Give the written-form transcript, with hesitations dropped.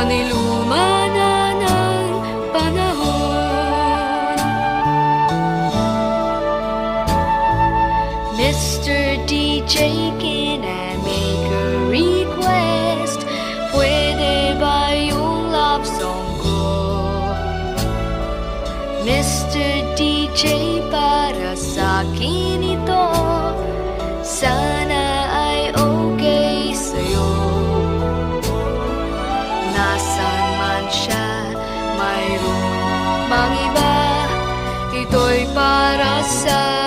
niluma na ng panahon. Mr. DJ, can I make a request? Pwede ba yung love song ko? Mr. DJ, para sa'kin ito, sana ay okay sa'yo. Nasaan man siya, mayroon mang iba, ito'y para sa